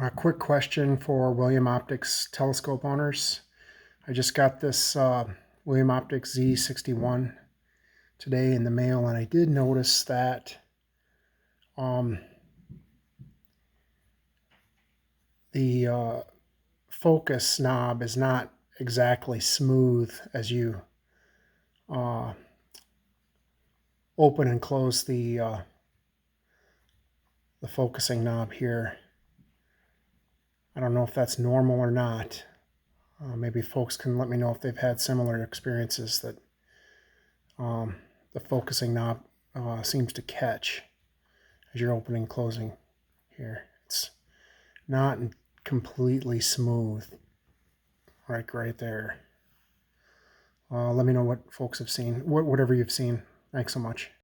A quick question for William Optics telescope owners. I just got this William Optics Z61 today in the mail, and I did notice that the focus knob is not exactly smooth as you open and close the focusing knob here. I don't know if that's normal or not. Maybe folks can let me know if they've had similar experiences that the focusing knob seems to catch as you're opening and closing here. It's not completely smooth right there. Let me know what folks have seen, whatever you've seen. Thanks so much.